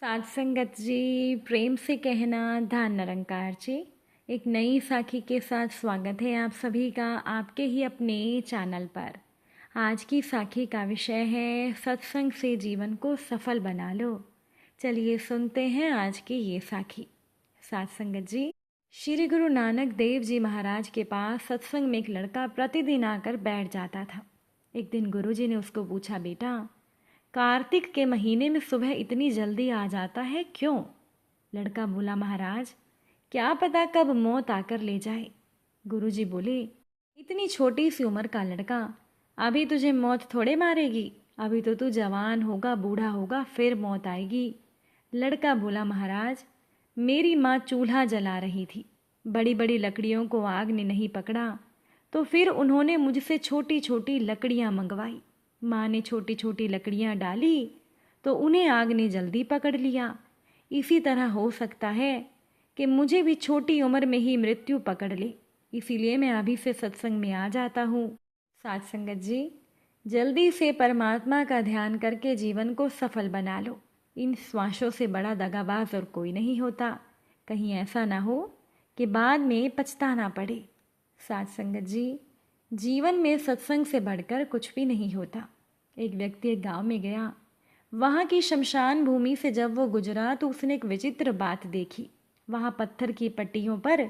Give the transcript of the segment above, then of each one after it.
साथ संगत जी, प्रेम से कहना धान निरंकार जी। एक नई साखी के साथ स्वागत है आप सभी का आपके ही अपने चैनल पर। आज की साखी का विषय है सत्संग से जीवन को सफल बना लो। चलिए सुनते हैं आज की ये साखी। साथ संगत जी, श्री गुरु नानक देव जी महाराज के पास सत्संग में एक लड़का प्रतिदिन आकर बैठ जाता था। एक दिन गुरु जी ने उसको पूछा, बेटा कार्तिक के महीने में सुबह इतनी जल्दी आ जाता है क्यों? लड़का बोला, महाराज क्या पता कब मौत आकर ले जाए। गुरुजी बोले, इतनी छोटी सी उम्र का लड़का, अभी तुझे मौत थोड़े मारेगी, अभी तो तू जवान होगा, बूढ़ा होगा, फिर मौत आएगी। लड़का बोला, महाराज मेरी माँ चूल्हा जला रही थी, बड़ी बड़ी लकड़ियों को आग ने नहीं पकड़ा, तो फिर उन्होंने मुझसे छोटी छोटी लकड़ियाँ मंगवाई। माँ ने छोटी छोटी लकड़ियाँ डाली तो उन्हें आग ने जल्दी पकड़ लिया। इसी तरह हो सकता है कि मुझे भी छोटी उम्र में ही मृत्यु पकड़ ले, इसीलिए मैं अभी से सत्संग में आ जाता हूँ। साथ संगत जी, जल्दी से परमात्मा का ध्यान करके जीवन को सफल बना लो। इन श्वासों से बड़ा दगाबाज और कोई नहीं होता। कहीं ऐसा ना हो कि बाद में पछताना पड़े। साथ संगत जी, जीवन में सत्संग से बढ़कर कुछ भी नहीं होता। एक व्यक्ति एक गांव में गया। वहाँ की शमशान भूमि से जब वो गुजरा तो उसने एक विचित्र बात देखी। वहाँ पत्थर की पट्टियों पर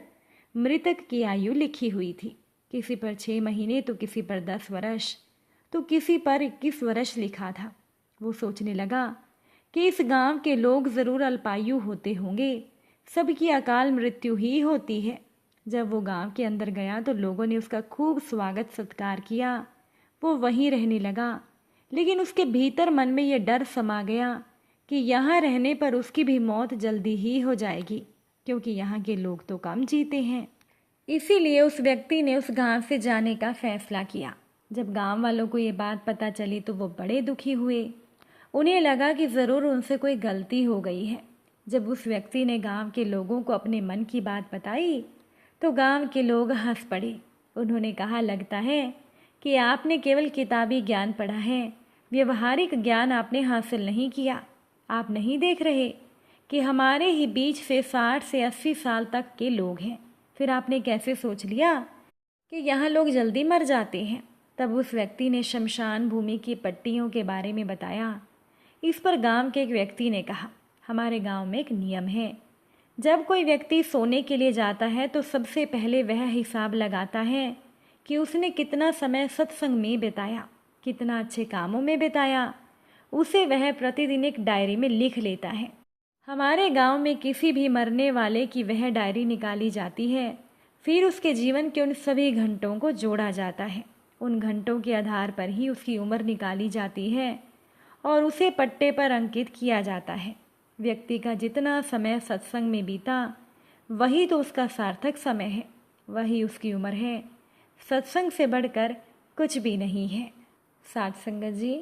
मृतक की आयु लिखी हुई थी। किसी पर 6 महीने तो किसी पर 10 वर्ष तो किसी पर 21 वर्ष लिखा था। वो सोचने लगा कि इस गांव के लोग ज़रूर अल्पायु होते होंगे, सबकी अकाल मृत्यु ही होती है। जब वो गांव के अंदर गया तो लोगों ने उसका खूब स्वागत सत्कार किया। वो वहीं रहने लगा, लेकिन उसके भीतर मन में ये डर समा गया कि यहाँ रहने पर उसकी भी मौत जल्दी ही हो जाएगी, क्योंकि यहाँ के लोग तो कम जीते हैं। इसीलिए उस व्यक्ति ने उस गांव से जाने का फैसला किया। जब गांव वालों को ये बात पता चली तो वो बड़े दुखी हुए। उन्हें लगा कि ज़रूर उनसे कोई गलती हो गई है। जब उस व्यक्ति ने गांव के लोगों को अपने मन की बात बताई तो गांव के लोग हंस पड़े। उन्होंने कहा, लगता है कि आपने केवल किताबी ज्ञान पढ़ा है, व्यवहारिक ज्ञान आपने हासिल नहीं किया। आप नहीं देख रहे कि हमारे ही बीच से 60 से 80 साल तक के लोग हैं, फिर आपने कैसे सोच लिया कि यहाँ लोग जल्दी मर जाते हैं। तब उस व्यक्ति ने शमशान भूमि की पट्टियों के बारे में बताया। इस पर गांव के एक व्यक्ति ने कहा, हमारे गांव में एक नियम है, जब कोई व्यक्ति सोने के लिए जाता है तो सबसे पहले वह हिसाब लगाता है कि उसने कितना समय सत्संग में बिताया, कितना अच्छे कामों में बिताया। उसे वह प्रतिदिन एक डायरी में लिख लेता है। हमारे गांव में किसी भी मरने वाले की वह डायरी निकाली जाती है, फिर उसके जीवन के उन सभी घंटों को जोड़ा जाता है। उन घंटों के आधार पर ही उसकी उम्र निकाली जाती है और उसे पट्टे पर अंकित किया जाता है। व्यक्ति का जितना समय सत्संग में बीता वही तो उसका सार्थक समय है, वही उसकी उम्र है। सत्संग से बढ़कर कुछ भी नहीं है। साथ संगत जी,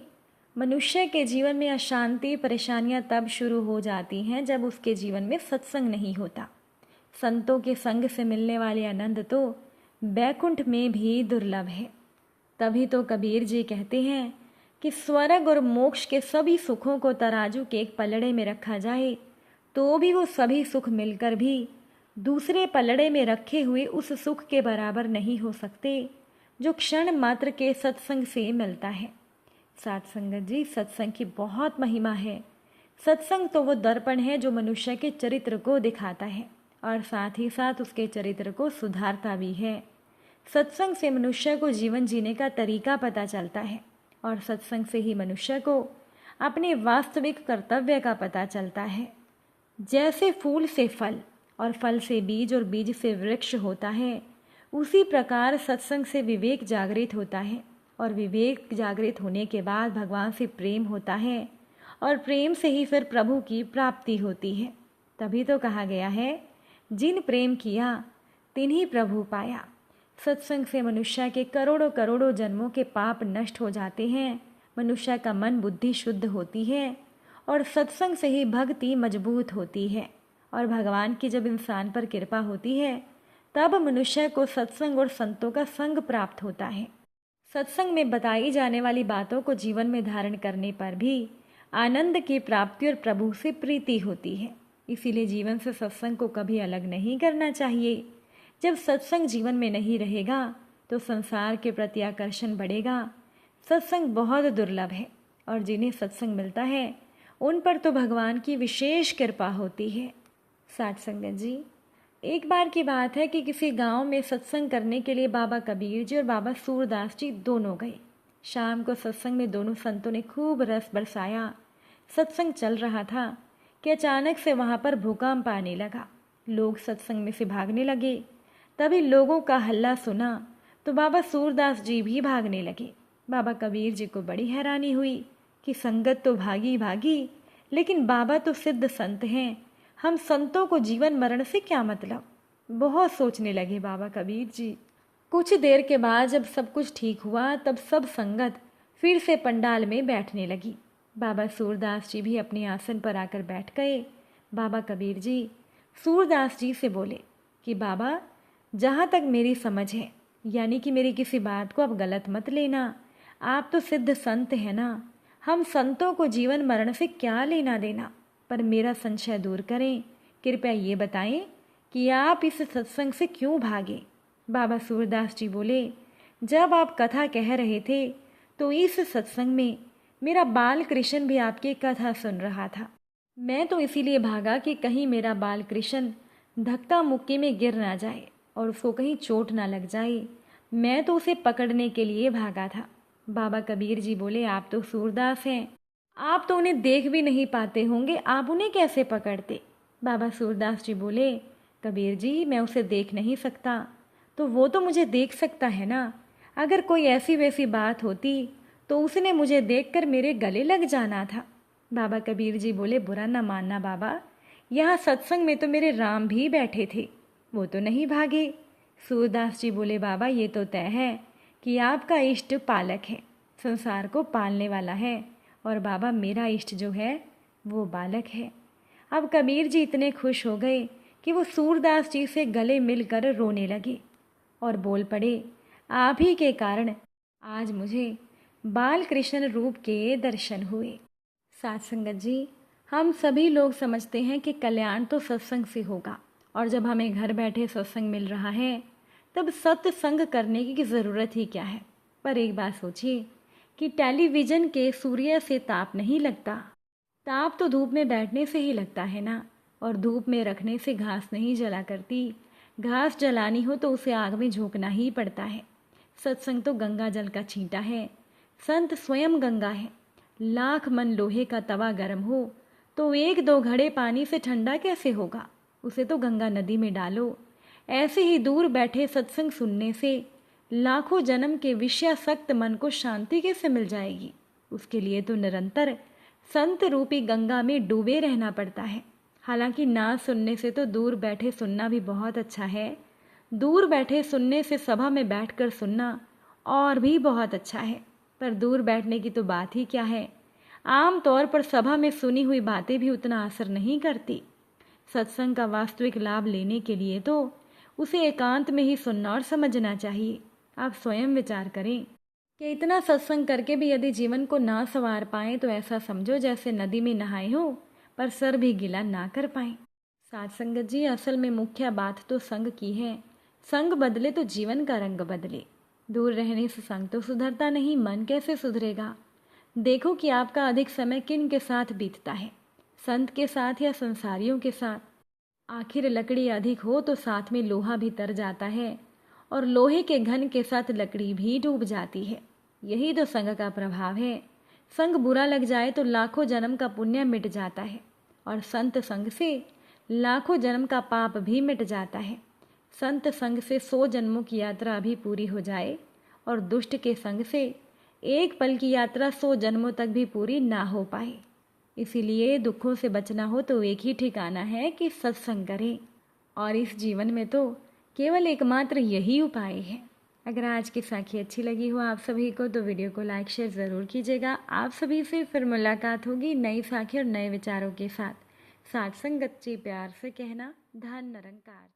मनुष्य के जीवन में अशांति परेशानियां तब शुरू हो जाती हैं जब उसके जीवन में सत्संग नहीं होता। संतों के संग से मिलने वाले आनंद तो बैकुंठ में भी दुर्लभ है। तभी तो कबीर जी कहते हैं कि स्वर्ग और मोक्ष के सभी सुखों को तराजू के एक पलड़े में रखा जाए तो भी वो सभी सुख मिलकर भी दूसरे पलड़े में रखे हुए उस सुख के बराबर नहीं हो सकते जो क्षण मात्र के सत्संग से मिलता है। साथ संगत जी, सत्संग की बहुत महिमा है। सत्संग तो वो दर्पण है जो मनुष्य के चरित्र को दिखाता है और साथ ही साथ उसके चरित्र को सुधारता भी है। सत्संग से मनुष्य को जीवन जीने का तरीका पता चलता है और सत्संग से ही मनुष्य को अपने वास्तविक कर्तव्य का पता चलता है। जैसे फूल से फल और फल से बीज और बीज से वृक्ष होता है, उसी प्रकार सत्संग से विवेक जागृत होता है और विवेक जागृत होने के बाद भगवान से प्रेम होता है और प्रेम से ही फिर प्रभु की प्राप्ति होती है। तभी तो कहा गया है, जिन प्रेम किया तिन्हीं प्रभु पाया। सत्संग से मनुष्य के करोड़ों करोड़ों जन्मों के पाप नष्ट हो जाते हैं। मनुष्य का मन बुद्धि शुद्ध होती है और सत्संग से ही भक्ति मजबूत होती है। और भगवान की जब इंसान पर कृपा होती है तब मनुष्य को सत्संग और संतों का संग प्राप्त होता है। सत्संग में बताई जाने वाली बातों को जीवन में धारण करने पर भी आनंद की प्राप्ति और प्रभु से प्रीति होती है। इसीलिए जीवन से सत्संग को कभी अलग नहीं करना चाहिए। जब सत्संग जीवन में नहीं रहेगा तो संसार के प्रति आकर्षण बढ़ेगा। सत्संग बहुत दुर्लभ है और जिन्हें सत्संग मिलता है उन पर तो भगवान की विशेष कृपा होती है। साथ संगत जी, एक बार की बात है कि किसी गांव में सत्संग करने के लिए बाबा कबीर जी और बाबा सूरदास जी दोनों गए। शाम को सत्संग में दोनों संतों ने खूब रस बरसाया। सत्संग चल रहा था कि अचानक से वहाँ पर भूकंप आने लगा। लोग सत्संग में से भागने लगे। तभी लोगों का हल्ला सुना तो बाबा सूरदास जी भी भागने लगे। बाबा कबीर जी को बड़ी हैरानी हुई कि संगत तो भागी भागी, लेकिन बाबा तो सिद्ध संत हैं, हम संतों को जीवन मरण से क्या मतलब। बहुत सोचने लगे बाबा कबीर जी। कुछ देर के बाद जब सब कुछ ठीक हुआ तब सब संगत फिर से पंडाल में बैठने लगी। बाबा सूरदास जी भी अपने आसन पर आकर बैठ गए। बाबा कबीर जी सूरदास जी से बोले कि बाबा, जहाँ तक मेरी समझ है, यानी कि मेरी किसी बात को आप गलत मत लेना, आप तो सिद्ध संत हैं ना, हम संतों को जीवन मरण से क्या लेना देना, पर मेरा संशय दूर करें। कृपया ये बताएं कि आप इस सत्संग से क्यों भागे। बाबा सूरदास जी बोले, जब आप कथा कह रहे थे तो इस सत्संग में मेरा बाल कृष्ण भी आपकी कथा सुन रहा था। मैं तो इसीलिए भागा कि कहीं मेरा बाल कृष्ण धक्का मुक्की में गिर ना जाए और उसको कहीं चोट ना लग जाए। मैं तो उसे पकड़ने के लिए भागा था। बाबा कबीर जी बोले, आप तो सूरदास हैं, आप तो उन्हें देख भी नहीं पाते होंगे, आप उन्हें कैसे पकड़ते। बाबा सूरदास जी बोले, कबीर जी, मैं उसे देख नहीं सकता तो वो तो मुझे देख सकता है ना। अगर कोई ऐसी वैसी बात होती तो उसने मुझे देखकर मेरे गले लग जाना था। बाबा कबीर जी बोले, बुरा ना मानना बाबा, यहाँ सत्संग में तो मेरे राम भी बैठे थे, वो तो नहीं भागे। सूरदास जी बोले, बाबा ये तो तय है कि आपका इष्ट पालक है, संसार को पालने वाला है, और बाबा मेरा इष्ट जो है वो बालक है। अब कबीर जी इतने खुश हो गए कि वो सूरदास जी से गले मिलकर रोने लगे और बोल पड़े, आप ही के कारण आज मुझे बाल कृष्ण रूप के दर्शन हुए। साथ संगत जी, हम सभी लोग समझते हैं कि कल्याण तो सत्संग से होगा, और जब हमें घर बैठे सत्संग मिल रहा है तब सत्संग करने की ज़रूरत ही क्या है। पर एक बात सोचिए कि टेलीविज़न के सूर्य से ताप नहीं लगता, ताप तो धूप में बैठने से ही लगता है ना, और धूप में रखने से घास नहीं जला करती। घास जलानी हो तो उसे आग में झोंकना ही पड़ता है। सत्संग तो गंगा जल का छींटा है, संत स्वयं गंगा है। लाख मन लोहे का तवा गर्म हो तो एक दो घड़े पानी से ठंडा कैसे होगा, उसे तो गंगा नदी में डालो। ऐसे ही दूर बैठे सत्संग सुनने से लाखों जन्म के विषयासक्त मन को शांति कैसे मिल जाएगी। उसके लिए तो निरंतर संत रूपी गंगा में डूबे रहना पड़ता है। हालांकि ना सुनने से तो दूर बैठे सुनना भी बहुत अच्छा है, दूर बैठे सुनने से सभा में बैठकर सुनना और भी बहुत अच्छा है। पर दूर बैठने की तो बात ही क्या है, आम तौर पर सभा में सुनी हुई बातें भी उतना असर नहीं करती। सत्संग का वास्तविक लाभ लेने के लिए तो उसे एकांत में ही सुनना और समझना चाहिए। आप स्वयं विचार करें कि इतना सत्संग करके भी यदि जीवन को ना संवार पाएं तो ऐसा समझो जैसे नदी में नहाए हो पर सर भी गीला ना कर पाएं। साथ संगत जी, असल में मुख्य बात तो संग की है। संग बदले तो जीवन का रंग बदले। दूर रहने से संग तो सुधरता नहीं, मन कैसे सुधरेगा। देखो कि आपका अधिक समय किन के साथ बीतता है, संत के साथ या संसारियों के साथ। आखिर लकड़ी अधिक हो तो साथ में लोहा भी तर जाता है, और लोहे के घन के साथ लकड़ी भी डूब जाती है। यही तो संग का प्रभाव है। संग बुरा लग जाए तो लाखों जन्म का पुण्य मिट जाता है, और संत संग से लाखों जन्म का पाप भी मिट जाता है। संत संग से 100 जन्मों की यात्रा भी पूरी हो जाए, और दुष्ट के संग से एक पल की यात्रा 100 जन्मों तक भी पूरी ना हो पाए। इसीलिए दुखों से बचना हो तो एक ही ठिकाना है कि सत्संग करें, और इस जीवन में तो केवल एकमात्र यही उपाय है। अगर आज की साखी अच्छी लगी हो आप सभी को तो वीडियो को लाइक शेयर ज़रूर कीजिएगा। आप सभी से फिर मुलाकात होगी नई साखी और नए विचारों के साथ। साथ संगत जी प्यार से कहना, धन निरंकार।